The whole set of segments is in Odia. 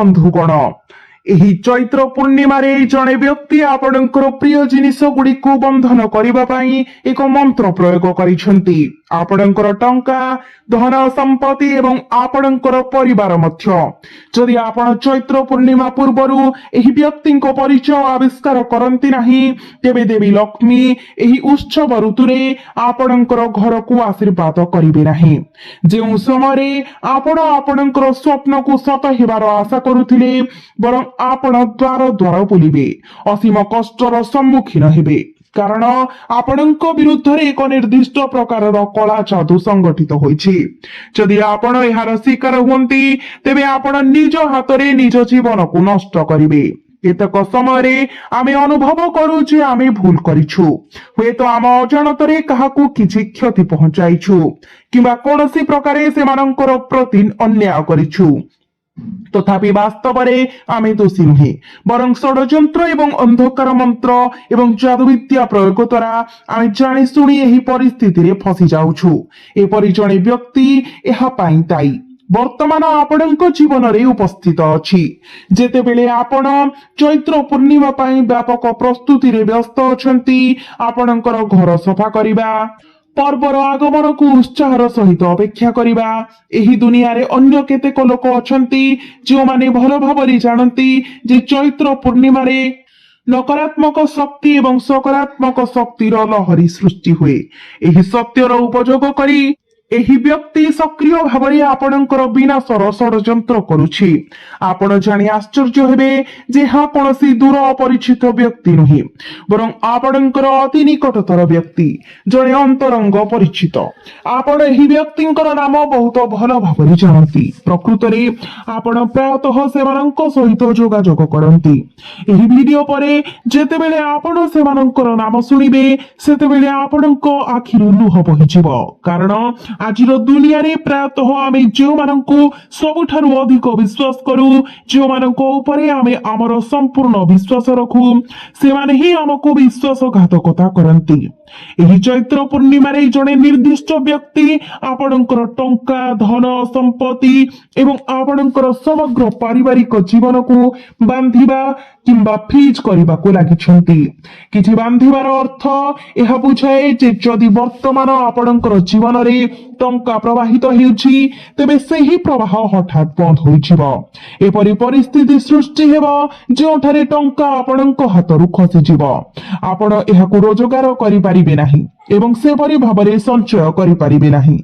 बंधुगण ଏହି ଚୈତ୍ର ପୂର୍ଣ୍ଣିମାରେ ଜଣେ ବ୍ୟକ୍ତି ଆପଣଙ୍କର ପ୍ରିୟ ଜିନିଷ ଗୁଡ଼ିକୁ ବନ୍ଧନ କରିବା ପାଇଁ ଏକ ମନ୍ତ୍ର ପ୍ରୟୋଗ କରିଛନ୍ତି। ଆପଣଙ୍କର ଟଙ୍କା, ଧନ ସମ୍ପତ୍ତି ଏବଂ ଆପଣଙ୍କର ପରିବାର ମଧ୍ୟ। ଯଦି ଆପଣ ଚୈତ୍ର ପୂର୍ଣ୍ଣିମା ପୂର୍ବରୁ ଏହି ବ୍ୟକ୍ତିଙ୍କ ପରିଚୟ ଆବିଷ୍କାର କରନ୍ତି ନାହିଁ, ତେବେ ଦେବୀ ଲକ୍ଷ୍ମୀ ଏହି ଉତ୍ସବ ଋତୁରେ ଆପଣଙ୍କର ଘରକୁ ଆଶୀର୍ବାଦ କରିବେ ନାହିଁ। ଯେଉଁ ସମୟରେ ଆପଣ ଆପଣଙ୍କର ସ୍ୱପ୍ନକୁ ସତ ହେବାର ଆଶା କରୁଥିଲେ, ବରଂ ଆପଣ ଦ୍ୱାର ଦ୍ୱାର ବୁଲିବେ, ଅସୀମ କଷ୍ଟର ସମ୍ମୁଖୀନ ହେବେ, କାରଣ ଆପଣଙ୍କ ବିରୁଦ୍ଧରେ ଏକ ନିର୍ଦ୍ଦିଷ୍ଟ ପ୍ରକାରର କଳା ଯାଦୁ ସଂଗଠିତ ହୋଇଛି। ଯଦି ଆପଣ ଏହାର ଶିକାର ହୁଅନ୍ତି, ତେବେ ଆପଣ ନିଜ ହାତରେ ନିଜ ଜୀବନକୁ ନଷ୍ଟ କରିବେ। କେତେକ ସମୟରେ ଆମେ ଅନୁଭବ କରୁ ଯେ ଆମେ ଭୁଲ କରିଛୁ, ହୁଏତ ଆମ ଅଜାଣତରେ କାହାକୁ କିଛି କ୍ଷତି ପହଞ୍ଚାଇଛୁ କିମ୍ବା କୌଣସି ପ୍ରକାରେ ସେମାନଙ୍କର ପ୍ରତି ଅନ୍ୟାୟ କରିଛୁ। ତଥାପି ବାସ୍ତବରେ ଆମେ ଦୋଷୀ ନୁହେଁ, ବରଂ ଷଡ଼ଯନ୍ତ୍ର ଏବଂ ଅନ୍ଧକାର ମନ୍ତ୍ର ଏବଂ ଯାଦୁବିଦ୍ୟା ପ୍ରୟୋଗ ଦ୍ୱାରା ଆମେ ଜାଣିଶୁଣି ଏହି ପରିସ୍ଥିତିରେ ଫସି ଯାଉଛୁ। ଏପରି ଜଣେ ବ୍ୟକ୍ତି ଏହା ପାଇଁ ଦାୟୀ ବର୍ତ୍ତମାନ ଆପଣଙ୍କ ଜୀବନରେ ଉପସ୍ଥିତ ଅଛି। ଯେତେବେଳେ ଆପଣ ଚୈତ୍ର ପୂର୍ଣ୍ଣିମା ପାଇଁ ବ୍ୟାପକ ପ୍ରସ୍ତୁତିରେ ବ୍ୟସ୍ତ ଅଛନ୍ତି, ଆପଣଙ୍କର ଘର ସଫା କରିବା, ପର୍ବର ଆଗମନକୁ ଉତ୍ସାହର ସହିତ ଅପେକ୍ଷା କରିବା, ଏହି ଦୁନିଆରେ ଅନ୍ୟ କେତେକ ଲୋକ ଅଛନ୍ତି ଯେଉଁମାନେ ଭଲ ଭାବରେ ଜାଣନ୍ତି ଯେ ଚୈତ୍ର ପୂର୍ଣ୍ଣିମାରେ ନକାରାତ୍ମକ ଶକ୍ତି ଏବଂ ସକାରାତ୍ମକ ଶକ୍ତିର ଲହରୀ ସୃଷ୍ଟି ହୁଏ। ଏହି ସତ୍ୟର ଉପଯୋଗ କରି ଏହି ବ୍ୟକ୍ତି ସକ୍ରିୟ ଭାବରେ ଆପଣଙ୍କର ବିନାଶର ଷଡ଼ଯନ୍ତ୍ର କରୁଛି। ଆପଣ ଜାଣି ଆଶ୍ଚର୍ଯ୍ୟ ହେବେ ଯେ ଏହା କୌଣସି ଦୂର ଅପରିଚିତ ବ୍ୟକ୍ତି ନୁହେଁ, ବରଂ ଆପଣଙ୍କର ଅତି ନିକଟତର ବ୍ୟକ୍ତି, ଜଣେ ଅନ୍ତରଙ୍ଗ ପରିଚିତ। ଆପଣ ଏହି ବ୍ୟକ୍ତିଙ୍କର ନାମ ବହୁତ ଭଲ ଭାବରେ ଜାଣନ୍ତି। ପ୍ରକୃତରେ ଆପଣ ପ୍ରାୟତଃ ସେମାନଙ୍କ ସହିତ ଯୋଗାଯୋଗ କରନ୍ତି। ଏହି ଭିଡିଓ ପରେ ଯେତେବେଳେ ଆପଣ ସେମାନଙ୍କର ନାମ ଶୁଣିବେ, ସେତେବେଳେ ଆପଣଙ୍କ ଆଖିରୁ ଲୁହ ବୋହିଯିବ, କାରଣ ଆଜିର ଦୁନିଆରେ ପ୍ରାୟତଃ ଆମେ ଯେଉଁମାନଙ୍କୁ ସବୁଠାରୁ ଅଧିକ ବିଶ୍ୱାସ କରୁ, ଯେଉଁମାନଙ୍କ ଉପରେ ଆମେ ଆମର ସମ୍ପୂର୍ଣ୍ଣ ବିଶ୍ୱାସ ରଖୁ, ସେମାନେ ହିଁ ଆମକୁ ବିଶ୍ୱାସଘାତକତା କରନ୍ତି। ଏହି ଚୈତ୍ର ପୂର୍ଣ୍ଣିମାରେ ଜଣେ ନିର୍ଦ୍ଦିଷ୍ଟ ବ୍ୟକ୍ତି ଆପଣଙ୍କର ଟଙ୍କା, ଧନ ସମ୍ପତ୍ତି ଏବଂ ଆପଣଙ୍କର ସମଗ୍ର ପାରିବାରିକ ଜୀବନକୁ ବାନ୍ଧିବା କିମ୍ବା ଫ୍ରିଜ କରିବାକୁ ଲାଗିଛନ୍ତି। କିଛି ବାନ୍ଧିବାର ଅର୍ଥ ଏହା ବୁଝାଏ ଯେ ଯଦି ବର୍ତ୍ତମାନ ଆପଣଙ୍କର ଜୀବନରେ ଟଙ୍କା ପ୍ରବାହିତ ହେଉଛି, ତେବେ ସେହି ପ୍ରବାହ ହଠାତ୍ ବନ୍ଦ ହୋଇଯିବ। ଏପରି ପରିସ୍ଥିତି ସୃଷ୍ଟି ହେବ ଯେଉଁଠାରେ ଟଙ୍କା ଆପଣଙ୍କ ହାତରୁ ଖସିଯିବ, ଆପଣ ଏହାକୁ ରୋଜଗାର କରିପାରିବେ ନାହିଁ ଏବଂ ସେପରି ଭାବରେ ସଞ୍ଚୟ କରିପାରିବେ ନାହିଁ।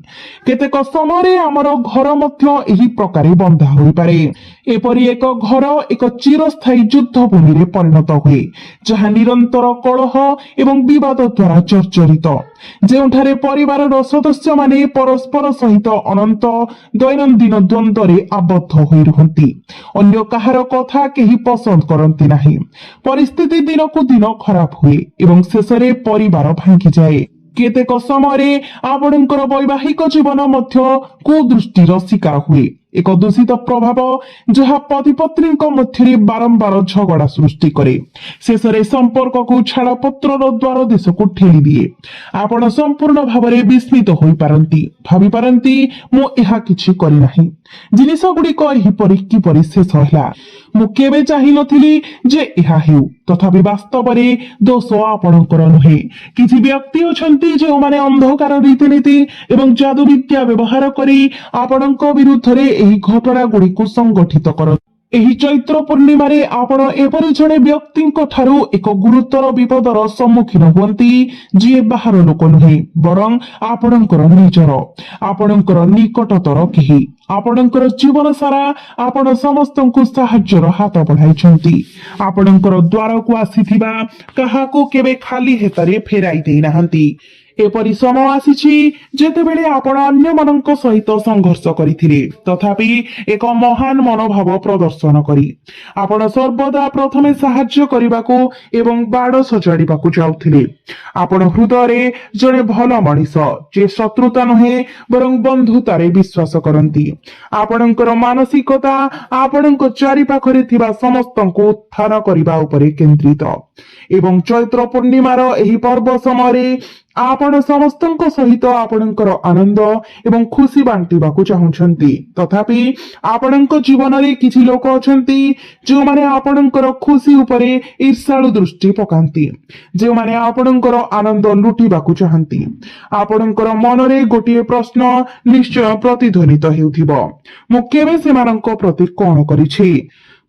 କେତେକ ସମୟରେ ଆମର ଘର ମଧ୍ୟ ଏହି ପ୍ରକାରେ ବନ୍ଧା ହୋଇପାରେ। ଏପରି ଏକ ଘର ଏକ ଚିରସ୍ଥାୟୀ ଯୁଦ୍ଧ ଭୂମିରେ ପରିଣତ ହୁଏ, ଯାହା ନିରନ୍ତର କଳହ ଏବଂ ବିବାଦ ଦ୍ୱାରା ଜର୍ଜରିତ, ଯେଉଁଠାରେ ପରିବାରର ସଦସ୍ୟମାନେ ପରସ୍ପର ସହିତ ଅନନ୍ତ ଦୈନନ୍ଦିନ ଦ୍ୱନ୍ଦ୍ୱରେ ଆବଦ୍ଧ ହୋଇ ରୁହନ୍ତି। ଅନ୍ୟ କାହାର କଥା କେହି ପସନ୍ଦ କରନ୍ତି ନାହିଁ। ପରିସ୍ଥିତି ଦିନକୁ ଦିନ ଖରାପ ହୁଏ ଏବଂ ଶେଷରେ ପରିବାର ଭାଙ୍ଗିଯାଏ। କେତେକ ସମୟରେ ଆପଣଙ୍କର ବୈବାହିକ ଜୀବନ ମଧ୍ୟ କୁଦୃଷ୍ଟିର ଶିକାର ହୁଏ, ଏକ ଦୂଷିତ ପ୍ରଭାବ ଯାହା ପତି ପତ୍ନୀଙ୍କ ମଧ୍ୟରେ ବାରମ୍ବାର ଝଗଡ଼ା ସୃଷ୍ଟି କରେ, ଶେଷରେ ସମ୍ପର୍କକୁ ଛାଡ଼ପତ୍ରର ଦ୍ୱାର ଦେଶକୁ ଠେଲି ଦିଏ। ଆପଣ ସମ୍ପୂର୍ଣ୍ଣ ଭାବରେ ବିସ୍ମିତ ହୋଇପାରନ୍ତି, ଭାବିପାରନ୍ତି ମୁଁ ଏହା କିଛି କରିନାହିଁ, ଜିନିଷ ଗୁଡ଼ିକ ଏହିପରି କିପରି ଶେଷ ହେଲା, ମୁଁ କେବେ ଚାହିଁନଥିଲି ଯେ ଏହା ହେଉ। ତଥାପି ବାସ୍ତବରେ ଦୋଷ ଆପଣଙ୍କର ନୁହେଁ। କିଛି ବ୍ୟକ୍ତି ଅଛନ୍ତି ଯେଉଁମାନେ ଅନ୍ଧକାର ରୀତିନୀତି ଏବଂ ଯାଦୁବିଦ୍ୟା ବ୍ୟବହାର କରି ଆପଣଙ୍କ ବିରୁଦ୍ଧରେ ଏହି ଘଟଣା ଗୁଡ଼ିକୁ ସଂଗଠିତ କରନ୍ତି। ଏହି ଚୈତ୍ର ପୂର୍ଣ୍ଣିମାରେ ଆପଣ ଏପରି ଜଣେ ବ୍ୟକ୍ତିଙ୍କ ଠାରୁ ଏକ ଗୁରୁତର ବିପଦର ସମ୍ମୁଖୀନ ହୁଅନ୍ତି, ଯିଏ ବାହାର ଲୋକ ନୁହେଁ, ବରଂ ଆପଣଙ୍କର ନିଜର, ଆପଣଙ୍କର ନିକଟତର କେହି। ଆପଣଙ୍କର ଜୀବନ ସାରା ଆପଣ ସମସ୍ତଙ୍କୁ ସାହାଯ୍ୟର ହାତ ବଢାଇଛନ୍ତି। ଆପଣଙ୍କର ଦ୍ୱାରକୁ ଆସିଥିବା କାହାକୁ କେବେ ଖାଲି ହାତରେ ଫେରାଇ ଦେଇନାହାନ୍ତି। ଏପରି ସମୟ ଆସିଛି ଯେତେବେଳେ ଆପଣ ଅନ୍ୟମାନଙ୍କ ସହିତ ସଂଘର୍ଷ କରିଥିଲେ, ତଥାପି ଏକ ମହାନ ମନୋଭାବ ପ୍ରଦର୍ଶନ କରି ଆପଣ ସର୍ବଦା ପ୍ରଥମେ ସାହାଯ୍ୟ କରିବାକୁ ଏବଂ ବାଡ଼ ସଜାଡ଼ିବାକୁ ଯାଉଥିଲେ। ଆପଣ ହୃଦୟରେ ଜଣେ ଭଲ ମଣିଷ, ଯେ ଶତ୍ରୁତା ନୁହେଁ ବରଂ ବନ୍ଧୁତାରେ ବିଶ୍ୱାସ କରନ୍ତି। ଆପଣଙ୍କର ମାନସିକତା ଆପଣଙ୍କ ଚାରିପାଖରେ ଥିବା ସମସ୍ତଙ୍କୁ ଉତ୍ଥାନ କରିବା ଉପରେ କେନ୍ଦ୍ରିତ ଏବଂ ଚୈତ୍ର ପୂର୍ଣ୍ଣିମାର ଏହି ପର୍ବ ସମୟରେ ଆପଣ ସମସ୍ତଙ୍କ ସହିତ ଆପଣଙ୍କର ଆନନ୍ଦ ଏବଂ ଖୁସି ବାଣ୍ଟିବାକୁ ଚାହୁଁଛନ୍ତି, ତଥାପି ଆପଣଙ୍କ ଜୀବନରେ କିଛି ଲୋକ ଅଛନ୍ତି ଯେଉଁମାନେ ଆପଣଙ୍କର ଖୁସି ଉପରେ ଈର୍ଷାଳୁ ଦୃଷ୍ଟି ପକାନ୍ତି, ଯେଉଁମାନେ ଆପଣଙ୍କର ଆନନ୍ଦ ଲୁଟିବାକୁ ଚାହାନ୍ତି। ଆପଣଙ୍କର ମନରେ ଗୋଟିଏ ପ୍ରଶ୍ନ ନିଶ୍ଚୟ ପ୍ରତିଧ୍ୱନିତ ହେଉଥିବ, ମୁଁ କେବେ ସେମାନଙ୍କ ପ୍ରତି କଣ କରିଛି?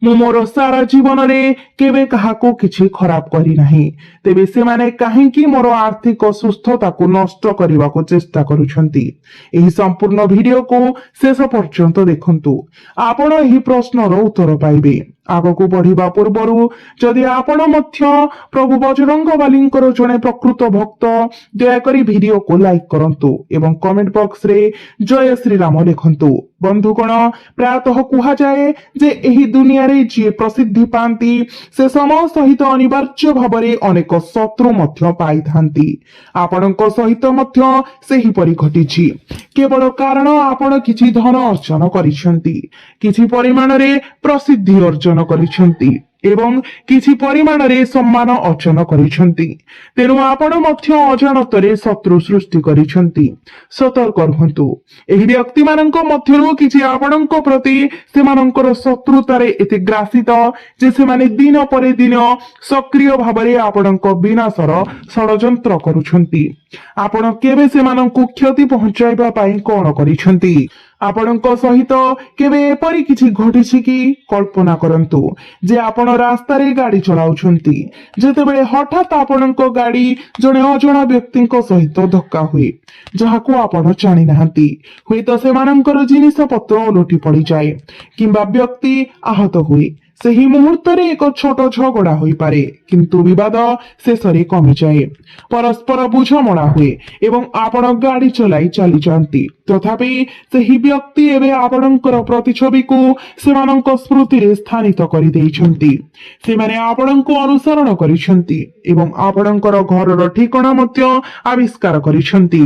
ମୁଁ ମୋର ସାରା ଜୀବନରେ କେବେ କାହାକୁ କିଛି ଖରାପ କରିନାହିଁ, ତେବେ ସେମାନେ କାହିଁକି ମୋର ଆର୍ଥିକ ସୁସ୍ଥତାକୁ ନଷ୍ଟ କରିବାକୁ ଚେଷ୍ଟା କରୁଛନ୍ତି? ଏହି ସମ୍ପୂର୍ଣ୍ଣ ଭିଡିଓକୁ ଶେଷ ପର୍ଯ୍ୟନ୍ତ ଦେଖନ୍ତୁ, ଆପଣ ଏହି ପ୍ରଶ୍ନର ଉତ୍ତର ପାଇବେ। ଆଗକୁ ବଢିବା ପୂର୍ବରୁ ଯଦି ଆପଣ ମଧ୍ୟ ପ୍ରଭୁ ବଜରଙ୍ଗବାଲୀଙ୍କର ଜଣେ ପ୍ରକୃତ ଭକ୍ତ, ଦୟାକରି ଭିଡିଓକୁ ଲାଇକ୍ କରନ୍ତୁ ଏବଂ କମେଣ୍ଟ ବକ୍ସରେ ଜୟ ଶ୍ରୀରାମ ଲେଖନ୍ତୁ। ବନ୍ଧୁଗଣ, ପ୍ରାୟତଃ କୁହାଯାଏ ଯେ ଏହି ଦୁନିଆରେ ଯିଏ ପ୍ରସିଦ୍ଧି ପାଆନ୍ତି ସେ ସମୟ ସହିତ ଅନିବାର୍ଯ୍ୟ ଭାବରେ ଅନେକ ଶତ୍ରୁ ମଧ୍ୟ ପାଇଥାନ୍ତି। ଆପଣଙ୍କ ସହିତ ମଧ୍ୟ ସେହିପରି ଘଟିଛି, କେବଳ କାରଣ ଆପଣ କିଛି ଧନ ଅର୍ଜନ କରିଛନ୍ତି, କିଛି ପରିମାଣରେ ପ୍ରସିଦ୍ଧି ଅର୍ଜନ କରିଛନ୍ତି ଏବଂ କିଛି ପରିମାଣରେ ସମ୍ମାନ ଅର୍ଜନ କରିଛନ୍ତି। ତେଣୁ ଆପଣ ମଧ୍ୟ ଅଜାଣତରେ ଶତ୍ରୁ ସୃଷ୍ଟି କରିଛନ୍ତି। ସତର୍କ ରୁହନ୍ତୁ। ଏହି ବ୍ୟକ୍ତିମାନଙ୍କ ମଧ୍ୟରୁ କିଛି ଆପଣଙ୍କ ପ୍ରତି ସେମାନଙ୍କର ଶତ୍ରୁତାରେ ଏତେ ଗ୍ରାସିତ ଯେ ସେମାନେ ଦିନ ପରେ ଦିନ ସକ୍ରିୟ ଭାବରେ ଆପଣଙ୍କ ବିନାଶର ଷଡ଼ଯନ୍ତ୍ର କରୁଛନ୍ତି। ଆପଣ କେବେ ସେମାନଙ୍କୁ କ୍ଷତି ପହଞ୍ଚାଇବା ପାଇଁ କଣ କରିଛନ୍ତି? ଆପଣଙ୍କ ସହିତ କେବେ ଏପରି କିଛି ଘଟିଛି କି? କଳ୍ପନା କରନ୍ତୁ ଯେ ଆପଣ ରାସ୍ତାରେ ଗାଡି ଚଳାଉଛନ୍ତି, ଯେତେବେଳେ ହଠାତ୍ ଆପଣଙ୍କ ଗାଡି ଜଣେ ଅଜଣା ବ୍ୟକ୍ତିଙ୍କ ସହିତ ଧକ୍କା ହୁଏ, ଯାହାକୁ ଆପଣ ଜାଣି ନାହାନ୍ତି। ହୁଏତ ସେମାନଙ୍କର ଜିନିଷ ପତ୍ର ଓଲଟି ପଡିଯାଏ କିମ୍ବା ବ୍ୟକ୍ତି ଆହତ ହୁଏ। ସେହି ମୁହୂର୍ତ୍ତରେ ଏକ ଛୋଟ ଝଗଡା ହୋଇପାରେ, କିନ୍ତୁ ବିବାଦ ଶେଷରେ କମିଯାଏ, ପରସ୍ପର ବୁଝାମଣା ହୁଏ ଏବଂ ଆପଣ ଗାଡି ଚଲାଇ ଚାଲିଯାଆନ୍ତି। ତଥାପି ସେହି ବ୍ୟକ୍ତି ଏବେ ଆପଣଙ୍କର ପ୍ରତିଛବିକୁ ସେମାନଙ୍କ ସ୍ମୃତିରେ ସ୍ଥାନିତ କରିଦେଇଛନ୍ତି। ସେମାନେ ଆପଣଙ୍କୁ ଅନୁସରଣ କରିଛନ୍ତି ଏବଂ ଆପଣଙ୍କର ଘରର ଠିକଣା ମଧ୍ୟ ଆବିଷ୍କାର କରିଛନ୍ତି।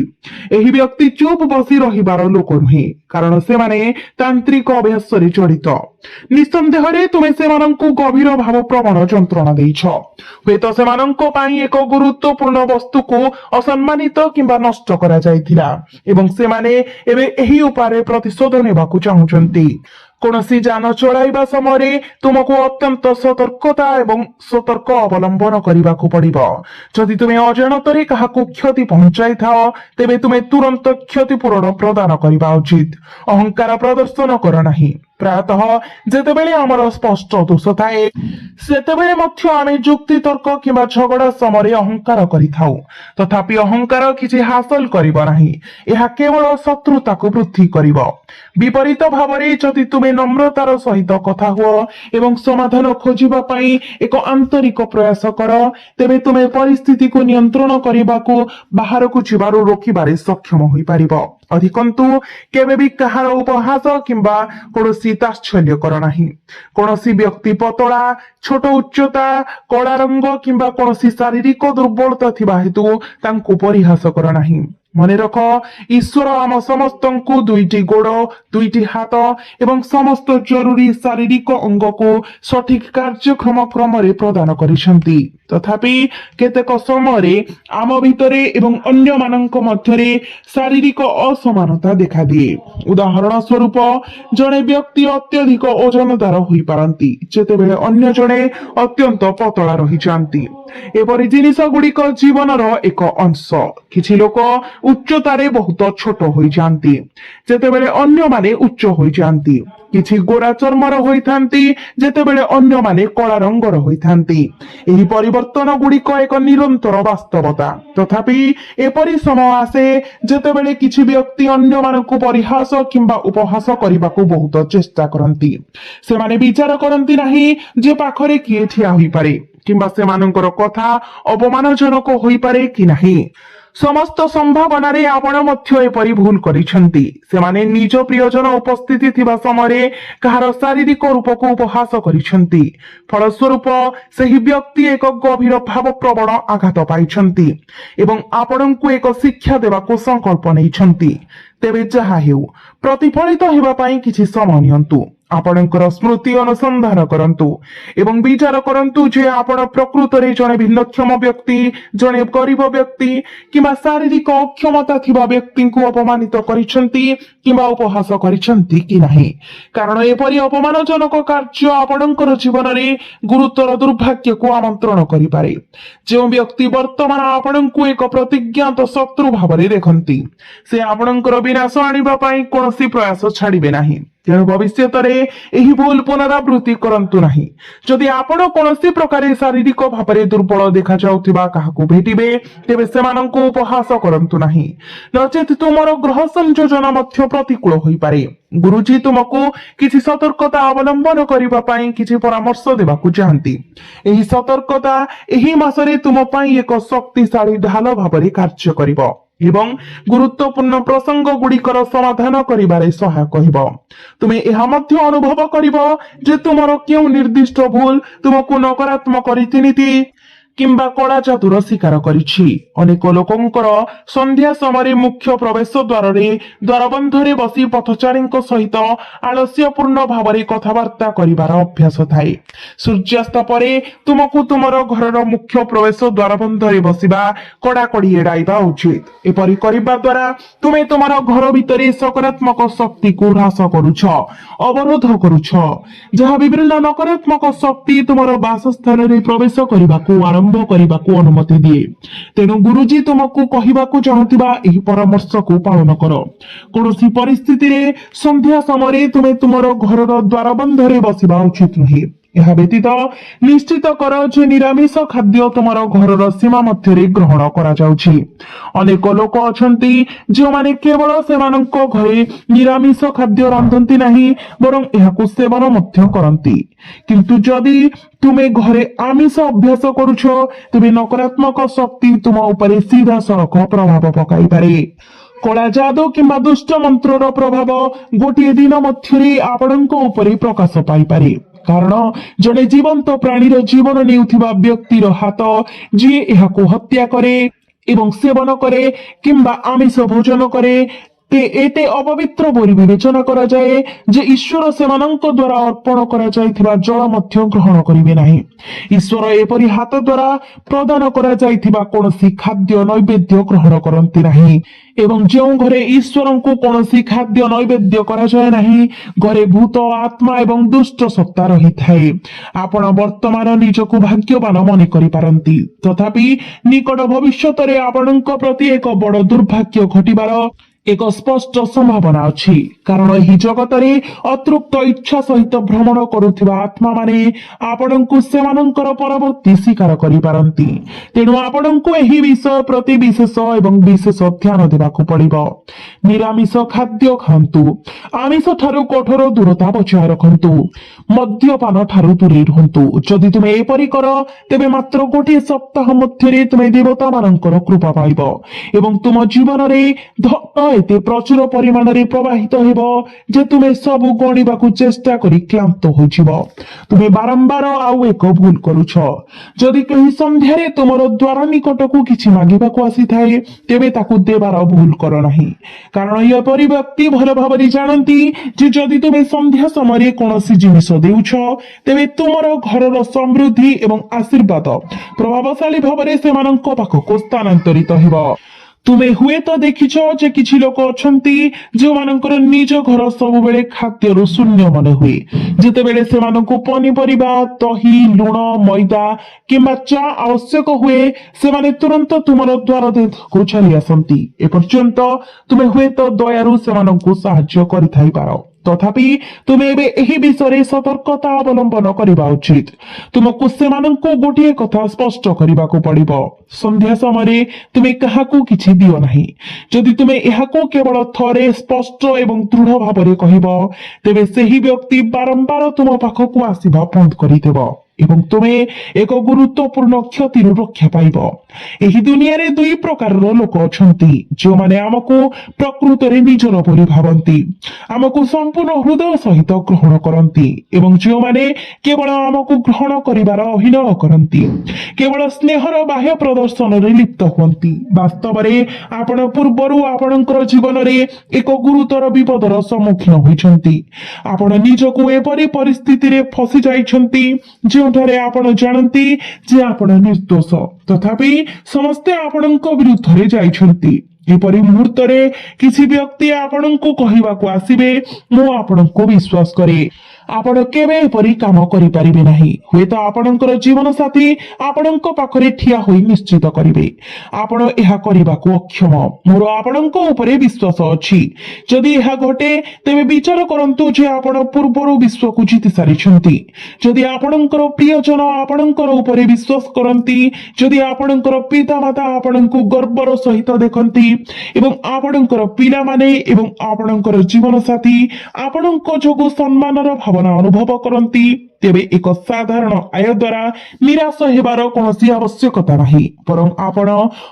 ଏହି ବ୍ୟକ୍ତି ଚୁପ୍ ବସି ରହିବାର ଲୋକ ନୁହେଁ, କାରଣ ସେମାନେ ତାନ୍ତ୍ରିକ ଅଭ୍ୟାସରେ ଜଡ଼ିତ। ନିଃସନ୍ଦେହରେ ତୁମେ ସେମାନଙ୍କୁ ଗଭୀର ଭାବପ୍ରବଣ ଯନ୍ତ୍ରଣା ଦେଇଛ। ହୁଏତ ସେମାନଙ୍କ ପାଇଁ ଏକ ଗୁରୁତ୍ୱପୂର୍ଣ୍ଣ ବସ୍ତୁକୁ ଅସମ୍ମାନିତ କିମ୍ବା ନଷ୍ଟ କରାଯାଇଥିଲା ଏବଂ ସେମାନେ ଏବେ ଏହି ଉପାୟରେ ପ୍ରତିଶୋଧ ନେବାକୁ ଚାହୁଁଛନ୍ତି। କୌଣସି ଯାନ ଚଳାଇବା ସମୟରେ ତୁମକୁ ଅତ୍ୟନ୍ତ ସତର୍କତା ଏବଂ ସତର୍କ ଅବଲମ୍ବନ କରିବାକୁ ପଡିବ। ଯଦି ତୁମେ ଅଜାଣତରେ କାହାକୁ କ୍ଷତି ପହଞ୍ଚାଇଥାଅ, ତେବେ ତୁମେ ତୁରନ୍ତ କ୍ଷତିପୂରଣ ପ୍ରଦାନ କରିବା ଉଚିତ। ଅହଙ୍କାର ପ୍ରଦର୍ଶନ କର ନାହିଁ। ପ୍ରାୟତଃ ଯେତେବେଳେ ଆମର ସ୍ପଷ୍ଟ ଦୋଷ ଥାଏ, ସେତେବେଳେ ମଧ୍ୟ ଆମେ ଯୁକ୍ତି ତର୍କ କିମ୍ବା ଝଗଡା ସମୟରେ ଅହଙ୍କାର କରିଥାଉ। ତଥାପି ଅହଙ୍କାର କିଛି ହାସଲ କରିବ ନାହିଁ, ଏହା କେବଳ ଶତ୍ରୁତାକୁ ବୃଦ୍ଧି କରିବ। ବିପରୀତ ଭାବରେ ଯଦି ତୁମେ নম্রতাର ସହିତ କଥା ହୁଅ ଏବଂ ସମାଧାନ ଖୋଜିବା ପାଇଁ ଏକ ଆନ୍ତରିକ ପ୍ରୟାସ କର, ତେବେ ତୁମେ ପରିସ୍ଥିତିକୁ ନିୟନ୍ତ୍ରଣ କରିବାକୁ ବାହାରକୁ ଯିବାରୁ ରୋକିବାରେ ସକ୍ଷମ ହୋଇପାରିବ। ଅଧିକନ୍ତୁ କେବେ ବି କାହାର ଉପହାସ କିମ୍ବା କୌଣସି ତାଚ୍ଛଲ୍ୟ କର ନାହିଁ। କୌଣସି ବ୍ୟକ୍ତି ପତଳା, ଛୋଟ ଉଚ୍ଚତା, କଳା ରଙ୍ଗ କିମ୍ବା କୌଣସି ଶାରୀରିକ ଦୁର୍ବଳତା ଥିବା ହେତୁ ତାଙ୍କୁ ପରିହାସ କର ନାହିଁ। ମନେ ରଖ, ଈଶ୍ୱର ଆମ ସମସ୍ତଙ୍କୁ ଦୁଇଟି ଗୋଡ଼, ଦୁଇଟି ହାତ ଏବଂ ସମସ୍ତ ଜରୁରୀ ଶାରୀରିକ ଅଙ୍ଗକୁ ସଠିକ କାର୍ଯ୍ୟକ୍ରମ କ୍ରମରେ ପ୍ରଦାନ କରିଛନ୍ତି। ତଥାପି କେତେକ ସମୟରେ ଆମ ଭିତରେ ଏବଂ ଅନ୍ୟମାନଙ୍କ ମଧ୍ୟରେ ଶାରୀରିକ ଅସମାନତା ଦେଖାଦିଏ। ଉଦାହରଣ ସ୍ୱରୂପ, ଜଣେ ବ୍ୟକ୍ତି ଅତ୍ୟଧିକ ଓଜନଦାର ହୋଇପାରନ୍ତି, ଯେତେବେଳେ ଅନ୍ୟ ଜଣେ ଅତ୍ୟନ୍ତ ପତଳା ରହିଯାଆନ୍ତି। ଏପରି ଜିନିଷ ଗୁଡିକ ଜୀବନର ଏକ ଅଂଶ। କିଛି ଲୋକ ଉଚ୍ଚତାରେ ବହୁତ ଛୋଟ ହୋଇଯାଆନ୍ତି, ଯେତେବେଳେ ଅନ୍ୟମାନେ ଉଚ୍ଚ ହୋଇଯାଆନ୍ତି। କିଛି ଗୋରା ଚର୍ମର ହୋଇଥାନ୍ତି, ଯେତେବେଳେ ଅନ୍ୟମାନେ କଳା ରଙ୍ଗର ହୋଇଥାନ୍ତି। ଏହି ପରିବର୍ତ୍ତନ ଗୁଡିକ ଏକ ନିରନ୍ତର ବାସ୍ତବତା। ତଥାପି ଏପରି ସମୟ ଆସେ ଯେତେବେଳେ କିଛି ବ୍ୟକ୍ତି ଅନ୍ୟମାନଙ୍କୁ ପରିହାସ କିମ୍ବା ଉପହାସ କରିବାକୁ ବହୁତ ଚେଷ୍ଟା କରନ୍ତି। ସେମାନେ ବିଚାର କରନ୍ତି ନାହିଁ ଯେ ପାଖରେ କିଏ ଠିଆ ହୋଇପାରେ କିମ୍ବା ସେମାନଙ୍କର କଥା ଅପମାନଜନକ ହୋଇପାରେ କି ନାହିଁ। ସମସ୍ତ ସମ୍ଭାବନାରେ ଆପଣ ମଧ୍ୟ ଏପରି ଭୁଲ କରିଛନ୍ତି। ସେମାନେ ନିଜ ପ୍ରିୟଜନ ଉପସ୍ଥିତି ଥିବା ସମୟରେ କାହାର ଶାରୀରିକ ରୂପକୁ ଉପହାସ କରିଛନ୍ତି। ଫଳସ୍ୱରୂପ ସେହି ବ୍ୟକ୍ତି ଏକ ଗଭୀର ଭାବପ୍ରବଣ ଆଘାତ ପାଇଛନ୍ତି ଏବଂ ଆପଣଙ୍କୁ ଏକ ଶିକ୍ଷା ଦେବାକୁ ସଂକଳ୍ପ ନେଇଛନ୍ତି। ତେବେ ଯାହା ହେଉ, ପ୍ରତିଫଳିତ ହେବା ପାଇଁ କିଛି ସମୟ ନିଅନ୍ତୁ। ଆପଣଙ୍କର ସ୍ମୃତି ଅନୁସନ୍ଧାନ କରନ୍ତୁ ଏବଂ ବିଚାର କରନ୍ତୁ ଯେ ଆପଣ ପ୍ରକୃତରେ ଜଣେ ଭିନ୍ନକ୍ଷମ ବ୍ୟକ୍ତି, ଜଣେ ଗରିବ ବ୍ୟକ୍ତି କିମ୍ବା ଶାରୀରିକ ଅକ୍ଷମତା ଥିବା ବ୍ୟକ୍ତିଙ୍କୁ ଅପମାନିତ କରିଛନ୍ତି କିମ୍ବା ଉପହାସ କରିଛନ୍ତି କି ନାହିଁ, କାରଣ ଏପରି ଅପମାନଜନକ କାର୍ଯ୍ୟ ଆପଣଙ୍କର ଜୀବନରେ ଗୁରୁତର ଦୁର୍ଭାଗ୍ୟକୁ ଆମନ୍ତ୍ରଣ କରିପାରେ। ଯେଉଁ ବ୍ୟକ୍ତି ବର୍ତ୍ତମାନ ଆପଣଙ୍କୁ ଏକ ପ୍ରତିଜ୍ଞାତ ଶତ୍ରୁ ଭାବରେ ଦେଖନ୍ତି, ସେ ଆପଣଙ୍କର ବିନାଶ ଆଣିବା ପାଇଁ କୌଣସି ପ୍ରୟାସ ଛାଡ଼ିବେ ନାହିଁ। ତେଣୁ ଭବିଷ୍ୟତରେ ଏହି ଭୁଲ ପୁନରାବୃତ୍ତି କରନ୍ତୁ ନାହିଁ। ଯଦି ଆପଣ କୌଣସି ପ୍ରକାରେ ଶାରୀରିକ ଭାବରେ ଦୁର୍ବଳ ଦେଖାଯାଉଥିବା କାହାକୁ ଭେଟିବେ, ତେବେ ସେମାନଙ୍କୁ ଉପହାସ କରନ୍ତୁ ନାହିଁ, ନଚେତ୍ ତୁମର ଗ୍ରହ ସଂଯୋଜନ ମଧ୍ୟ ପ୍ରତିକୂଳ ହୋଇପାରେ। ଗୁରୁଜୀ ତୁମକୁ କିଛି ସତର୍କତା ଅବଲମ୍ବନ କରିବା ପାଇଁ କିଛି ପରାମର୍ଶ ଦେବାକୁ ଚାହାନ୍ତି। ଏହି ସତର୍କତା ଏହି ମାସରେ ତୁମ ପାଇଁ ଏକ ଶକ୍ତିଶାଳୀ ଢାଲ ଭାବରେ କାର୍ଯ୍ୟ କରିବ ଏବଂ ଗୁରୁତ୍ୱପୂର୍ଣ୍ଣ ପ୍ରସଙ୍ଗ ଗୁଡିକର ସମାଧାନ କରିବାରେ ସହାୟକ ହେବ। ତୁମେ ଏହା ମଧ୍ୟ ଅନୁଭବ କରିବ ଯେ ତୁମର କେଉଁ ନିର୍ଦ୍ଦିଷ୍ଟ ଭୁଲ ତୁମକୁ ନକାରାତ୍ମକ ରୀତିନୀତି କିମ୍ବା କଳା ଜାଦୁର ଶିକାର କରିଛି। ଅନେକ ଲୋକଙ୍କର ସନ୍ଧ୍ୟା ସମୟରେ ମୁଖ୍ୟ ପ୍ରବେଶ ଦ୍ୱାରରେ ଦ୍ୱାରବନ୍ଧରେ ବସି ପଥଚାରୀଙ୍କ ସହିତ ଆଳସ୍ୟପୂର୍ଣ୍ଣ ଭାବରେ କଥାବାର୍ତ୍ତା କରିବାର ଅଭ୍ୟାସ ଥାଏ। ସୂର୍ଯ୍ୟାସ୍ତ ପରେ ତୁମକୁ ତୁମର ଘରର ମୁଖ୍ୟ ପ୍ରବେଶ ଦ୍ୱାରବନ୍ଧରେ ବସିବା କଡାକଡି ଏଡାଇବା ଉଚିତ। ଏପରି କରିବା ଦ୍ୱାରା ତୁମେ ତୁମର ଘର ଭିତରେ ସକାରାତ୍ମକ ଶକ୍ତିକୁ ହ୍ରାସ କରୁଛ, ଅବରୋଧ କରୁଛ, ଯାହା ବିଭିନ୍ନ ନକାରାତ୍ମକ ଶକ୍ତି ତୁମର ବାସସ୍ଥାନରେ ପ୍ରବେଶ କରିବାକୁ ଆରମ୍ଭ କରିବାକୁ ଅନୁମତି ଦିଏ। ତେଣୁ ଗୁରୁଜୀ ତୁମକୁ କହିବାକୁ ଚାହୁଁଥିବା ଏହି ପରାମର୍ଶକୁ ପାଳନ କର। କୌଣସି ପରିସ୍ଥିତିରେ ସନ୍ଧ୍ୟା ସମୟରେ ତୁମେ ତୁମର ଘରର ଦ୍ୱାରବନ୍ଧରେ ବସିବା ଉଚିତ ନୁହେଁ। ଏହା ବ୍ୟତୀତ ନିଶ୍ଚିତ କର ଯେ ନିରାମିଷ ଖାଦ୍ୟ ତୁମର ଘରର ସୀମା ମଧ୍ୟରେ ଗ୍ରହଣ କରାଯାଉଛି। ଅନେକ ଲୋକ ଅଛନ୍ତି ଯେଉଁମାନେ କେବଳ ସେମାନଙ୍କ ଘରେ ନିରାମିଷ ଖାଦ୍ୟ ରାନ୍ଧନ୍ତି ନାହିଁ, ବରଂ ଏହାକୁ ସେବନ ମଧ୍ୟ କରନ୍ତି। କିନ୍ତୁ ଯଦି ତୁମେ ଘରେ ଆମିଷ ଅଭ୍ୟାସ କରୁଛ, ତେବେ ନକାରାତ୍ମକ ଶକ୍ତି ତୁମ ଉପରେ ସିଧାସଳଖ ପ୍ରଭାବ ପକାଇପାରେ। କଳା ଜାଦୁ କିମ୍ବା ଦୁଷ୍ଟ ମନ୍ତ୍ରର ପ୍ରଭାବ ଗୋଟିଏ ଦିନ ମଧ୍ୟରେ ଆପଣଙ୍କ ଉପରେ ପ୍ରକାଶ ପାଇପାରେ, କାରଣ ଜଣେ ଜୀବନ୍ତ ପ୍ରାଣୀର ଜୀବନ ନେଉଥିବା ବ୍ୟକ୍ତିର ହାତ ଯିଏ ଏହାକୁ ହତ୍ୟା କରେ ଏବଂ ସେବନ କରେ କିମ୍ବା ଆମିଷ ଭୋଜନ କରେ, ଏତେ ଅପବିତ୍ର ବୋଲି ବିବେଚନା କରାଯାଏ ଯେ ଈଶ୍ୱର ସେମାନଙ୍କ ଦ୍ୱାରା ଅର୍ପଣ କରାଯାଇଥିବା ଜଳ ମଧ୍ୟ ଗ୍ରହଣ କରିବେ ନାହିଁ। ଈଶ୍ୱର ଏପରି ହାତ ଦ୍ୱାରା ପ୍ରଦାନ କରାଯାଇଥିବା କୌଣସି ଖାଦ୍ୟ ନୈବେଦ୍ୟ ଗ୍ରହଣ କରନ୍ତି ନାହିଁ ଏବଂ ଯେଉଁ ଘରେ ଈଶ୍ୱରଙ୍କୁ କୌଣସି ଖାଦ୍ୟ ନୈବେଦ୍ୟ କରାଯାଏ ନାହିଁ, ଘରେ ଭୂତ, ଆତ୍ମା ଏବଂ ଦୁଷ୍ଟ ସତ୍ତା ରହିଥାଏ। ଆପଣ ବର୍ତ୍ତମାନ ନିଜକୁ ଭାଗ୍ୟବାନ ମନେ କରିପାରନ୍ତି, ତଥାପି ନିକଟ ଭବିଷ୍ୟତରେ ଆପଣଙ୍କ ପ୍ରତି ଏକ ବଡ଼ ଦୁର୍ଭାଗ୍ୟ ଘଟିବାର ଏକ ସ୍ପଷ୍ଟ ସମ୍ଭାବନା ଅଛି, କାରଣ ଏହି ଜଗତରେ ଅତୃପ୍ତ ଇଚ୍ଛା ସହିତ ଭ୍ରମଣ କରୁଥିବା ଆତ୍ମାମାନେ ଆପଣଙ୍କୁ ସେମାନଙ୍କର ପରବର୍ତ୍ତୀ ଶିକାର କରିପାରନ୍ତି। ତେଣୁ ଆପଣଙ୍କୁ ଏହି ବିଷୟ ପ୍ରତି ବିଶେଷ ଏବଂ ବିଶେଷ ଧ୍ୟାନ ଦେବାକୁ ପଡିବ। ନିରାମିଷ ଖାଦ୍ୟ ଖାଆନ୍ତୁ, ଆମିଷ ଠାରୁ କଠୋର ଦୂରତା ବଜାୟ ରଖନ୍ତୁ, ମଦ୍ୟପାନ ଠାରୁ ଦୂରେଇ ରୁହନ୍ତୁ। ଯଦି ତୁମେ ଏପରି କର, ତେବେ ମାତ୍ର ଗୋଟିଏ ସପ୍ତାହ ମଧ୍ୟରେ ତୁମେ ଦେବତା ମାନଙ୍କର କୃପା ପାଇବ ଏବଂ ତୁମ ଜୀବନରେ ଧନ ଏତେ ପ୍ରଚୁର ପରିମାଣରେ ପ୍ରବାହିତ ହେବ ଯେ ତୁମେ ସବୁ ଗଣିବାକୁ ଚେଷ୍ଟା କରି କ୍ଳାନ୍ତ ହୋଇଯିବ। ତୁମେ ବାରମ୍ବାର ଆଉ ଏକ ଭୁଲ କରୁଛ। ଯଦି କେହି ସନ୍ଧ୍ୟାରେ ତୁମର ଦ୍ୱାର ନିକଟକୁ କିଛି ମାଗିବାକୁ ଆସିଥାଏ, ତେବେ ତାକୁ ଦେବାର ଭୁଲ କର ନାହିଁ, କାରଣ ଏପରି ବ୍ୟକ୍ତି ଭଲ ଭାବରେ ଜାଣନ୍ତି ଯେ ଯଦି ତୁମେ ସନ୍ଧ୍ୟା ସମୟରେ କୌଣସି ଜିନିଷ ଦେଉଛ, ତେବେ ତୁମର ଘରର ସମୃଦ୍ଧି ଏବଂ ଆଶୀର୍ବାଦ ପ୍ରଭାବଶାଳୀ ଭାବରେ ସେମାନଙ୍କ ପାଖକୁ ସ୍ଥାନାନ୍ତରିତ ହେବ। ତୁମେ ହୁଏତ ଦେଖିଛ ଯେ କିଛି ଲୋକ ଅଛନ୍ତି ଯେଉଁମାନଙ୍କର ନିଜ ଘର ସବୁବେଳେ ଖାଦ୍ୟରୁ ଶୂନ୍ୟ ମନେ ହୁଏ। ଯେତେବେଳେ ସେମାନଙ୍କୁ ପନିପରିବା, ଦହି, ଲୁଣ, ମଇଦା କିମ୍ବା ଚା ଆବଶ୍ୟକ ହୁଏ, ସେମାନେ ତୁରନ୍ତ ତୁମର ଦ୍ୱାର ଦେହକୁ ଚାଲି ଆସନ୍ତି। ଏପର୍ଯ୍ୟନ୍ତ ତୁମେ ହୁଏତ ଦୟାରୁ ସେମାନଙ୍କୁ ସାହାଯ୍ୟ କରିଥାଇପାର, ତଥାପି ତୁମେ ଏବେ ଏହି ବିଷୟରେ ସତର୍କତା ଅବଲମ୍ବନ କରିବା ଉଚିତ। ତୁମକୁ ସେମାନଙ୍କୁ ଗୋଟିଏ କଥା ସ୍ପଷ୍ଟ କରିବାକୁ ପଡିବ। ସନ୍ଧ୍ୟା ସମୟରେ ତୁମେ କାହାକୁ କିଛି ଦିଅ ନାହିଁ। ଯଦି ତୁମେ ଏହାକୁ କେବଳ ଥରେ ସ୍ପଷ୍ଟ ଏବଂ ଦୃଢ ଭାବରେ କହିବ, ତେବେ ସେହି ବ୍ୟକ୍ତି ବାରମ୍ବାର ତୁମ ପାଖକୁ ଆସିବା ବନ୍ଦ କରିଦେବ। ଏବଂ ତୁମେ ଏକ ଗୁରୁତ୍ୱପୂର୍ଣ୍ଣ କ୍ଷତିରୁ ରକ୍ଷା ପାଇବ। ଏହି ଦୁନିଆରେ ଦୁଇ ପ୍ରକାରର ଲୋକ ଅଛନ୍ତି, ଯେଉଁମାନେ ଆମକୁ ପ୍ରକୃତରେ ନିଜର ବୋଲି ଭାବନ୍ତି, ଆମକୁ ସମ୍ପୂର୍ଣ୍ଣ ହୃଦୟ ସହିତ ଗ୍ରହଣ କରନ୍ତି ଏବଂ ଯେଉଁମାନେ କେବଳ ଆମକୁ ଗ୍ରହଣ କରିବାର ଅଭିନୟ କରନ୍ତି, କେବଳ ସ୍ନେହର ବାହ୍ୟ ପ୍ରଦର୍ଶନରେ ଲିପ୍ତ ହୁଅନ୍ତି। ବାସ୍ତବରେ ଆପଣ ପୂର୍ବରୁ ଆପଣଙ୍କର ଜୀବନରେ ଏକ ଗୁରୁତର ବିପଦର ସମ୍ମୁଖୀନ ହୋଇଛନ୍ତି। ଆପଣ ନିଜକୁ ଏପରି ପରିସ୍ଥିତିରେ ଫସି ଯାଇଛନ୍ତି ଯେଉଁଠାରେ ଆପଣ ଜାଣନ୍ତି ଯେ ଆପଣ ନିର୍ଦ୍ଦୋଷ, ତଥାପି ସମସ୍ତେ ଆପଣଙ୍କ ବିରୁଦ୍ଧରେ ଯାଇଛନ୍ତି। ଏପରି ମୁହୂର୍ତ୍ତରେ କିଛି ବ୍ୟକ୍ତି ଆପଣଙ୍କୁ କହିବାକୁ ଆସିବେ, ମୁଁ ଆପଣଙ୍କୁ ବିଶ୍ୱାସ କରେ, ଆପଣ କେବେ ଏପରି କାମ କରିପାରିବେ ନାହିଁ। ହୁଏତ ଆପଣଙ୍କର ଜୀବନ ସାଥୀ ଆପଣଙ୍କ ପାଖରେ ଠିଆ ହୋଇ ନିଶ୍ଚିତ କରିବେ, ଆପଣ ଏହା କରିବାକୁ ଅକ୍ଷମ। ମୋର ଆପଣଙ୍କ ଉପରେ ବିଶ୍ୱାସ ଅଛି। ଯଦି ଏହା ଘଟେ ତେବେ ବିଚାର କରନ୍ତୁ ଯେ ଆପଣ ପୂର୍ବରୁ ବିଶ୍ୱକୁ ଜିତି ସାରିଛନ୍ତି। ଯଦି ଆପଣଙ୍କର ପ୍ରିୟଜନ ଆପଣଙ୍କର ଉପରେ ବିଶ୍ୱାସ କରନ୍ତି, ଯଦି ଆପଣଙ୍କର ପିତାମାତା ଆପଣଙ୍କୁ ଗର୍ବର ସହିତ ଦେଖନ୍ତି ଏବଂ ଆପଣଙ୍କର ପିଲାମାନେ ଏବଂ ଆପଣଙ୍କର ଜୀବନ ସାଥୀ ଆପଣଙ୍କ ଯୋଗୁଁ ସମ୍ମାନର ଭାବନା ଅନୁଭବ କରନ୍ତି, ତେବେ ଏକ ସାଧାରଣ ଆୟ ଦ୍ୱାରା ନିରାଶ ହେବାର କୌଣସି ଆବଶ୍ୟକତା ନାହିଁ। ବରଂ ଆପଣ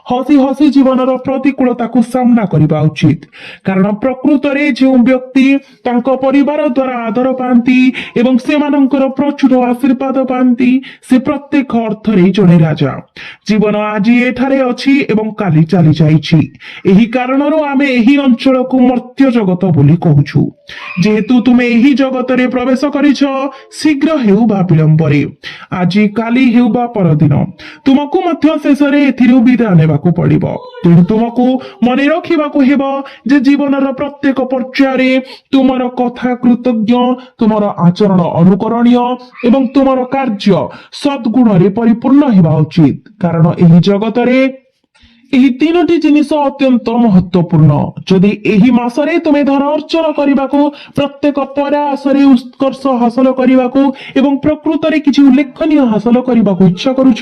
ହସି ହସି ଜୀବନର ପ୍ରତିକୂଳତାକୁ ସାମ୍ନା କରିବା ଉଚିତ। କାରଣ ପ୍ରକୃତରେ ଯେଉଁ ବ୍ୟକ୍ତି ତାଙ୍କ ପରିବାର ଦ୍ୱାରା ଆଦର ପାଆନ୍ତି ଏବଂ ସେମାନଙ୍କର ପ୍ରଚୁର ଆଶୀର୍ବାଦ ପାଆନ୍ତି, ସେ ପ୍ରତ୍ୟେକ ଅର୍ଥରେ ଜଣେ ରାଜା। ଜୀବନ ଆଜି ଏଠାରେ ଅଛି ଏବଂ କାଲି ଚାଲି ଯାଇଛି। ଏହି କାରଣରୁ ଆମେ ଏହି ଅଞ୍ଚଳକୁ ମର୍ତ୍ତ୍ୟ ଜଗତ ବୋଲି କହୁଛୁ। ଯେହେତୁ ତୁମେ ଏହି ଜଗତରେ ପ୍ରବେଶ କରିଛ, ଶୀଘ୍ର ହେଉ ବା ବିଳମ୍ବରେ, ଆଜି କାଲି ହେଉ ବା ପରଦିନ, ତୁମକୁ ମଧ୍ୟ ଶେଷରେ ଏଥିରୁ ବିଦାୟ ନେବାକୁ ପଡିବ। ତେଣୁ ତୁମକୁ ମନେ ରଖିବାକୁ ହେବ ଯେ ଜୀବନର ପ୍ରତ୍ୟେକ ପର୍ଯ୍ୟାୟରେ ତୁମର କଥା କୃତଜ୍ଞ, ତୁମର ଆଚରଣ ଅନୁକରଣୀୟ ଏବଂ ତୁମର କାର୍ଯ୍ୟ ସଦ୍ଗୁଣରେ ପରିପୂର୍ଣ୍ଣ ହେବା ଉଚିତ। କାରଣ ଏହି ଜଗତରେ ଏହି ତିନୋଟି ଜିନିଷ ଅତ୍ୟନ୍ତ ମହତ୍ୱପୂର୍ଣ୍ଣ। ଯଦି ଏହି ମାସରେ ତୁମେ ଧନ ଅର୍ଜନ କରିବାକୁ, ପ୍ରତ୍ୟେକ ପ୍ରୟାସରେ ଉତ୍କର୍ଷ ହାସଲ କରିବାକୁ ଏବଂ ପ୍ରକୃତରେ କିଛି ଉଲ୍ଲେଖନୀୟ ହାସଲ କରିବାକୁ ଇଚ୍ଛା କରୁଛ,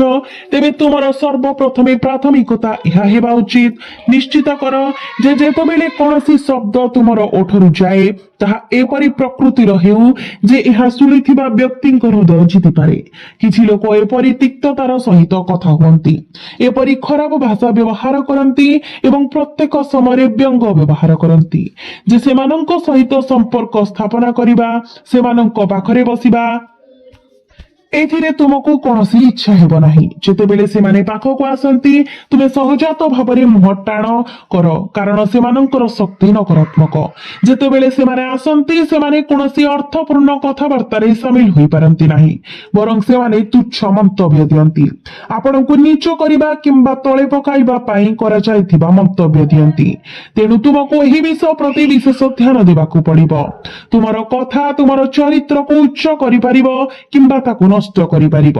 ତେବେ ତୁମର ସର୍ବପ୍ରଥମେ ପ୍ରାଥମିକତା ଏହା ହେବା ଉଚିତ, ନିଶ୍ଚିତ କର ଯେ ଯେତେବେଳେ କୌଣସି ଶବ୍ଦ ତୁମର ଓଠରୁ ଯାଏ, ତାହା ଏପରି ପ୍ରକୃତିର ହେଉ ଯେ ଏହା ଶୁଣିଥିବା ବ୍ୟକ୍ତିଙ୍କ ହୃଦୟ ଜିତିପାରେ। କିଛି ଲୋକ ଏପରି ତିକ୍ତତାର ସହିତ କଥା ହୁଅନ୍ତି, ଏପରି ଖରାପ ଭାଷା ବ୍ୟବହାର କରନ୍ତି ଏବଂ ପ୍ରତ୍ୟେକ ସମୟରେ ବ୍ୟଙ୍ଗ ବ୍ୟବହାର କରନ୍ତି ଯେ ସେମାନଙ୍କ ସହିତ ସମ୍ପର୍କ ସ୍ଥାପନା କରିବା, ସେମାନଙ୍କ ପାଖରେ ବସିବା, ଏଥିରେ ତୁମକୁ କୌଣସି ଇଚ୍ଛା ହେବ ନାହିଁ। ଯେତେବେଳେ ସେମାନେ ପାଖକୁ ଆସନ୍ତି, ତୁମେ ସହଜାତ ଭାବରେ ମୁହଁ ଟାଣ କର, କାରଣ ସେମାନଙ୍କର ଶକ୍ତି ନକାରାତ୍ମକ। ଯେତେବେଳେ ସେମାନେ ଆସନ୍ତି, ସେମାନେ କୌଣସି ଅର୍ଥପୂର୍ଣ୍ଣ କଥାବାର୍ତ୍ତାରେ ସାମିଲ ହୋଇପାରନ୍ତି ନାହିଁ, ବରଂ ସେମାନେ ତୁଚ୍ଛ ମନ୍ତବ୍ୟ ଦିଅନ୍ତି, ଆପଣଙ୍କୁ ନୀଚ କରିବା କିମ୍ବା ତଳେ ପକାଇବା ପାଇଁ କରାଯାଇଥିବା ମନ୍ତବ୍ୟ ଦିଅନ୍ତି। ତେଣୁ ତୁମକୁ ଏହି ବିଷୟ ପ୍ରତି ବିଶେଷ ଧ୍ୟାନ ଦେବାକୁ ପଡିବ। ତୁମର କଥା ତୁମର ଚରିତ୍ରକୁ ଉଚ୍ଚ କରିପାରିବ କିମ୍ବା ତାକୁ ନଷ୍ଟ କରିପାରିବ।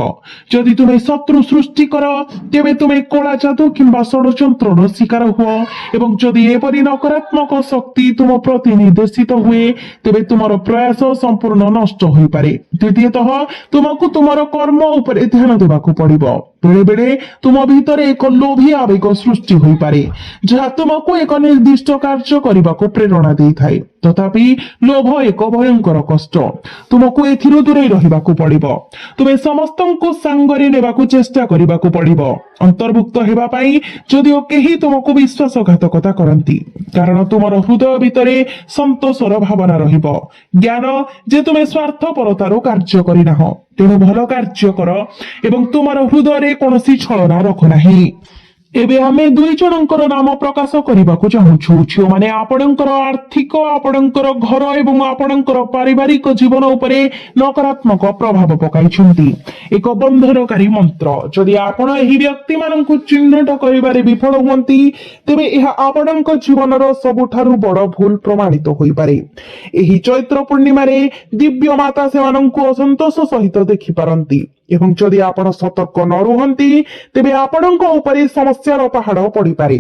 ଯଦି ତୁମେ ଶତ୍ରୁ ସୃଷ୍ଟି କର, ତେବେ ତୁମେ କଳା ଯାଦୁ କିମ୍ବା ଷଡ଼ଯନ୍ତ୍ରର ଶିକାର ହୁଅ ଏବଂ ଯଦି ଏପରି ନକାରାତ୍ମକ ଶକ୍ତି ତୁମ ପ୍ରତି ନିର୍ଦ୍ଦେଶିତ ହୁଏ, ତେବେ ତୁମର ପ୍ରୟାସ ସମ୍ପୂର୍ଣ୍ଣ ନଷ୍ଟ ହୋଇପାରେ। ଦ୍ୱିତୀୟତଃ, ତୁମକୁ ତୁମର କର୍ମ ଉପରେ ଧ୍ୟାନ ଦେବାକୁ ପଡିବ। ବେଳେ ବେଳେ ତୁମ ଭିତରେ ଏକ ଲୋଭୀ ଆବେଗ ସୃଷ୍ଟି ହୋଇପାରେ, ଯାହା ତୁମକୁ ଏକ ନିର୍ଦ୍ଦିଷ୍ଟ କାର୍ଯ୍ୟ କରିବାକୁ ପ୍ରେରଣା ଦେଇଥାଏ। ତଥାପି ଲୋଭ ଏକ ଭୟଙ୍କର କଷ୍ଟ, ତୁମକୁ ଏଥିରୁ ଦୂରେଇ ରହିବାକୁ ପଡିବ। ତୁମେ ସମସ୍ତଙ୍କୁ ସାଙ୍ଗରେ ନେବାକୁ ଚେଷ୍ଟା କରିବାକୁ ପଡିବ, ଅନ୍ତର୍ଭୁକ୍ତ ହେବା ପାଇଁ, ଯଦିଓ କେହି ତୁମକୁ ବିଶ୍ୱାସଘାତକତା କରନ୍ତି, କାରଣ ତୁମର ହୃଦୟ ଭିତରେ ସନ୍ତୋଷର ଭାବନା ରହିବ, ଜ୍ଞାନ ଯେ ତୁମେ ସ୍ୱାର୍ଥପରତାରୁ କାର୍ଯ୍ୟ କରିନାହ। ତେଣୁ ଭଲ କାର୍ଯ୍ୟ କର ଏବଂ ତୁମର ହୃଦୟରେ କୌଣସି ଛଳନା ରଖ ନାହିଁ। ଏବେ ଆମେ ଦୁଇ ଜଣଙ୍କର ନାମ ପ୍ରକାଶ କରିବାକୁ ଚାହୁଁଛୁ, ଯେଉଁମାନେ ଆପଣଙ୍କର ଆର୍ଥିକ, ଆପଣଙ୍କର ଘର ଏବଂ ଆପଣଙ୍କର ପାରିବାରିକ ଜୀବନ ଉପରେ ନକାରାତ୍ମକ ପ୍ରଭାବ ପକାଇଛନ୍ତି। ଏକ ବନ୍ଧନକାରୀ ମନ୍ତ୍ର। ଯଦି ଆପଣ ଏହି ବ୍ୟକ୍ତିମାନଙ୍କୁ ଚିହ୍ନଟ କରିବାରେ ବିଫଳ ହୁଅନ୍ତି, ତେବେ ଏହା ଆପଣଙ୍କ ଜୀବନର ସବୁଠାରୁ ବଡ଼ ଭୁଲ ପ୍ରମାଣିତ ହୋଇପାରେ। ଏହି ଚୈତ୍ର ପୂର୍ଣ୍ଣିମାରେ ଦିବ୍ୟ ମାତା ସେମାନଙ୍କୁ ଅସନ୍ତୋଷ ସହିତ ଦେଖିପାରନ୍ତି ଏବଂ ଯଦି ଆପଣ ସତର୍କ ନ ରୁହନ୍ତି, ତେବେ ଆପଣଙ୍କ ଉପରେ ସମସ୍ୟାର ପାହାଡ ପଡିପାରେ।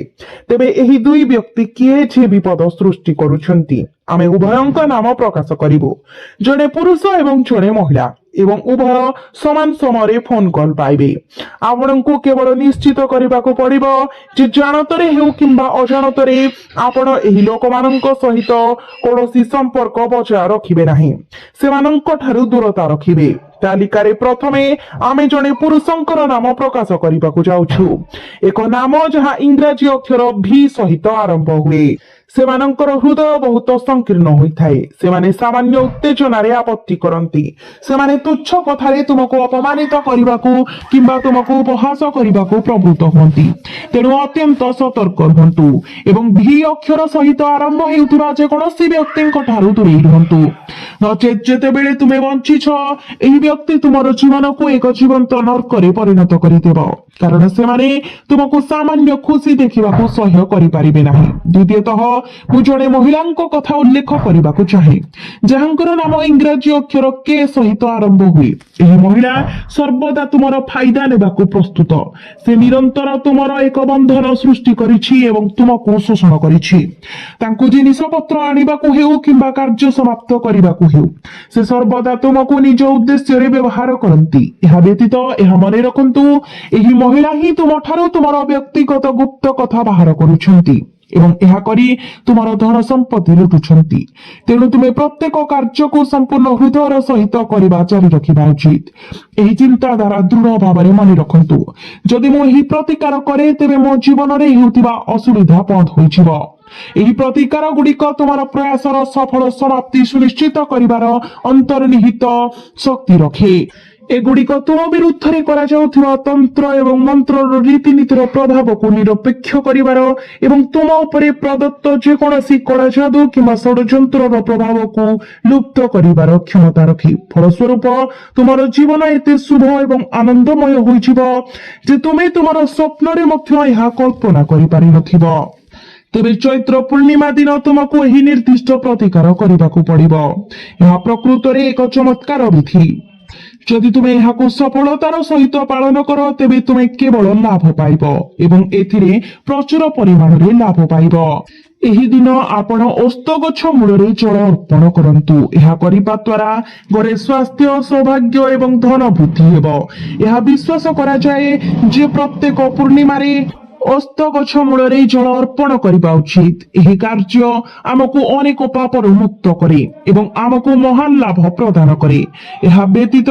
ତେବେ ଏହି ଦୁଇ ବ୍ୟକ୍ତି କିଏ ଯେ ବିପଦ ସୃଷ୍ଟି କରୁଛନ୍ତି, ଆମେ ଉଭୟଙ୍କ ନାମ ପ୍ରକାଶ କରିବୁ, ଜଣେ ପୁରୁଷ ଏବଂ ଜଣେ ମହିଳା, ଏବଂ ଉଭୟ ସମାନ ସମୟରେ ଫୋନ କଲ୍ ପାଇବେ। ଆପଣଙ୍କୁ କେବଳ ନିଶ୍ଚିତ କରିବାକୁ ପଡିବ ଯେ ଜାଣତରେ ହେଉ କିମ୍ବା ଅଜାଣତରେ ଆପଣ ଏହି ଲୋକମାନଙ୍କ ସହିତ କୌଣସି ସମ୍ପର୍କ ବଜାୟ ରଖିବେ ନାହିଁ, ସେମାନଙ୍କ ଠାରୁ ଦୂରତା ରଖିବେ। ତାଲିକାରେ ପ୍ରଥମେ ଆମେ ଜଣେ ପୁରୁଷଙ୍କର ନାମ ପ୍ରକାଶ କରିବାକୁ ଯାଉଛୁ। ଏକ ନାମ ଯାହା ଇଂରାଜୀ ଅକ୍ଷର ଭି ସହିତ ଆରମ୍ଭ ହୁଏ। ସେମାନଙ୍କର ହୃଦୟ ବହୁତ ସଂକୀର୍ଣ୍ଣ ହୋଇଥାଏ। ସେମାନେ ସାମାନ୍ୟ ଉତ୍ତେଜନାରେ ଆପତ୍ତି କରନ୍ତି। ସେମାନେ ତୁଚ୍ଛ କଥାରେ ତୁମକୁ ଅପମାନିତ କରିବାକୁ କିମ୍ବା ତୁମକୁ ଉପହାସ କରିବାକୁ ପ୍ରବୃତ୍ତ ହୁଅନ୍ତି। ତେଣୁ ଅତ୍ୟନ୍ତ ସତର୍କ ରୁହନ୍ତୁ ଏବଂ ଭି ଅକ୍ଷର ସହିତ ଆରମ୍ଭ ହେଉଥିବା ଯେକୌଣସି ବ୍ୟକ୍ତିଙ୍କ ଠାରୁ ଦୂରେଇ ରୁହନ୍ତୁ। ନଚେତ୍ ଯେତେବେଳେ ତୁମେ ବଞ୍ଚିଛ, ଏହି ବ୍ୟକ୍ତି ତୁମର ଜୀବନକୁ ଏକ ଜୀବନ୍ତ ନର୍କରେ ପରିଣତ କରିଦେବ, କାରଣ ସେମାନେ ତୁମକୁ ସାମାନ୍ୟ ଖୁସି ଦେଖିବାକୁ ସହ୍ୟ କରିପାରିବେ ନାହିଁ। ଦ୍ୱିତୀୟତଃ, ମୁଁ ଜଣେ ମହିଳାଙ୍କ କଥା ଉଲ୍ଲେଖ କରିବାକୁ ଚାହେଁ, ଯାହାଙ୍କର ନାମ ଇଂରାଜୀ ଅକ୍ଷର କେ ସହିତ ଆରମ୍ଭ ହୁଏ। ଏହି ମହିଳା ସର୍ବଦା ତୁମର ଫାଇଦା ନେବାକୁ ପ୍ରସ୍ତୁତ। ସେ ନିରନ୍ତର ତୁମର ଏକ ବନ୍ଧନ ସୃଷ୍ଟି କରିଛି ଏବଂ ତୁମକୁ ଶୋଷଣ କରିଛି। ତାଙ୍କୁ ଜିନିଷପତ୍ର ଆଣିବାକୁ ହେଉ କିମ୍ବା କାର୍ଯ୍ୟ ସମାପ୍ତ କରିବାକୁ ହେଉ, ସେ ସର୍ବଦା ତୁମକୁ ନିଜ ଉଦ୍ଦେଶ୍ୟରେ ବ୍ୟବହାର କରନ୍ତି। ଏହା ବ୍ୟତୀତ ଏହା ମନେ ରଖନ୍ତୁ, ଏହି ମହିଳା ହିଁ ତୁମଠାରୁ ତୁମର ବ୍ୟକ୍ତିଗତ ଗୁପ୍ତ କଥା ବାହାର କରୁଛନ୍ତି ଏବଂ ଏହା କରି ତୁମର ଧନ ସମ୍ପତ୍ତି ଲୁଟୁଛନ୍ତି। ତେଣୁ ତୁମେ ପ୍ରତ୍ୟେକ କାର୍ଯ୍ୟକୁ ସମ୍ପୂର୍ଣ୍ଣ ହୃଦୟର ସହିତ କରିବା ଜାରି ରଖିବା ଉଚିତ। ଏହି ଚିନ୍ତାଧାରା ଦୃଢ ଭାବରେ ମନେ ରଖନ୍ତୁ। ଯଦି ମୁଁ ଏହି ପ୍ରତିକାର କରେ, ତେବେ ମୋ ଜୀବନରେ ହେଉଥିବା ଅସୁବିଧା ବନ୍ଦ ହୋଇଯିବ। ଏହି ପ୍ରତିକାର ଗୁଡିକ ତୁମର ପ୍ରୟାସର ସଫଳ ସମାପ୍ତି ସୁନିଶ୍ଚିତ କରିବାର ଅନ୍ତର୍ନିହିତ ଶକ୍ତି ରଖେ। ଏଗୁଡିକ ତୁମ ବିରୁଦ୍ଧରେ କରାଯାଉଥିବା ତନ୍ତ୍ର ଏବଂ ମନ୍ତ୍ରର ରୀତିନୀତିର ପ୍ରଭାବକୁ ନିରପେକ୍ଷ କରିବାର ଏବଂ ତୁମ ଉପରେ ପ୍ରଦତ୍ତ ଯେକୌଣସି କଳା ଯାଦୁ କିମ୍ବା ଷଡଯନ୍ତ୍ରର ପ୍ରଭାବକୁ ଲୁପ୍ତ କରିବାର କ୍ଷମତା ରଖେ। ଫଳସ୍ୱରୂପ ତୁମର ଜୀବନ ଏତେ ଶୁଭ ଏବଂ ଆନନ୍ଦମୟ ହୋଇଯିବ ଯେ ତୁମେ ତୁମର ସ୍ୱପ୍ନରେ ମଧ୍ୟ ଏହା କଳ୍ପନା କରିପାରିନଥିବ। ତେବେ ଚୈତ୍ର ପୂର୍ଣ୍ଣିମା ଦିନ ତୁମକୁ ଏହି ନିର୍ଦ୍ଦିଷ୍ଟ ପ୍ରତିକାର କରିବାକୁ ପଡିବ। ଏହା ପ୍ରକୃତରେ ଏକ ଚମତ୍କାର ବିଧି। ଯଦି ତୁମେ ଏହାକୁ ସଫଳତାର ସହିତ ପାଳନ କର, ତେବେ ତୁମେ କେବଳ ଲାଭ ପାଇବ ଏବଂ ଏଥିରେ ପ୍ରଚୁର ପରିମାଣରେ ଲାଭ ପାଇବ। ଏହି ଦିନ ଆପଣ ଓସ୍ତ ଗଛ ମୂଳରେ ଜଳ ଅର୍ପଣ କରନ୍ତୁ। ଏହା କରିବା ଦ୍ୱାରା ଘରେ ସ୍ୱାସ୍ଥ୍ୟ, ସୌଭାଗ୍ୟ ଏବଂ ଧନ ବୃଦ୍ଧି ହେବ। ଏହା ବିଶ୍ୱାସ କରାଯାଏ ଯେ ପ୍ରତ୍ୟେକ ପୂର୍ଣ୍ଣିମାରେ ଓସ୍ତ ଗଛ ମୂଳରେ ଜଳ ଅର୍ପଣ କରିବା ଉଚିତ। ଏହି କାର୍ଯ୍ୟ ଆମକୁ ଅନେକ ପାପରୁ ମୁକ୍ତ କରେ ଏବଂ ଆମକୁ ମହାନ ଲାଭ ପ୍ରଦାନ କରେ। ଏହା ବ୍ୟତୀତ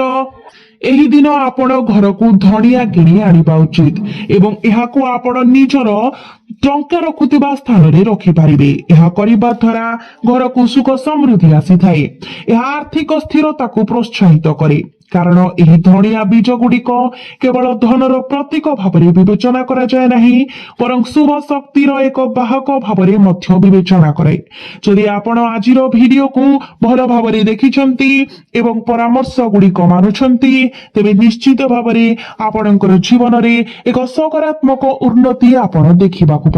ଏହି ଦିନ ଆପଣ ଘରକୁ ଧଣିଆ କିଣି ଆଣିବା ଉଚିତ ଏବଂ ଏହାକୁ ଆପଣ ନିଜର ଟଙ୍କା ରଖୁଥିବା ସ୍ଥାନରେ ରଖିପାରିବେ। ଏହା କରିବା ଦ୍ୱାରା ଘରକୁ ସୁଖ ସମୃଦ୍ଧି ଆସିଥାଏ। ଏହା ଆର୍ଥିକ ସ୍ଥିରତାକୁ ପ୍ରୋତ୍ସାହିତ କରେ, କାରଣ ଏହି ଧଣିଆ ବୀଜ ଗୁଡିକ କେବଳ ଧନର ପ୍ରତୀକ ଭାବରେ ବିବେଚନା କରାଯାଏ ନାହିଁ, ବରଂ ଶୁଭ ଶକ୍ତିର ଏକ ବାହକ ଭାବରେ ମଧ୍ୟ ବିବେଚନା କରେ। ଯଦି ଆପଣ ଆଜିର ଭିଡିଓକୁ ଭଲ ଭାବରେ ଦେଖିଛନ୍ତି ଏବଂ ପରାମର୍ଶ ଗୁଡିକ ମାନୁଛନ୍ତି, ତେବେ ନିଶ୍ଚିତ ଭାବରେ ଆପଣଙ୍କର ଜୀବନରେ ଏକ ସକାରାତ୍ମକ ଉନ୍ନତି ଆପଣ ଦେଖିବାକୁ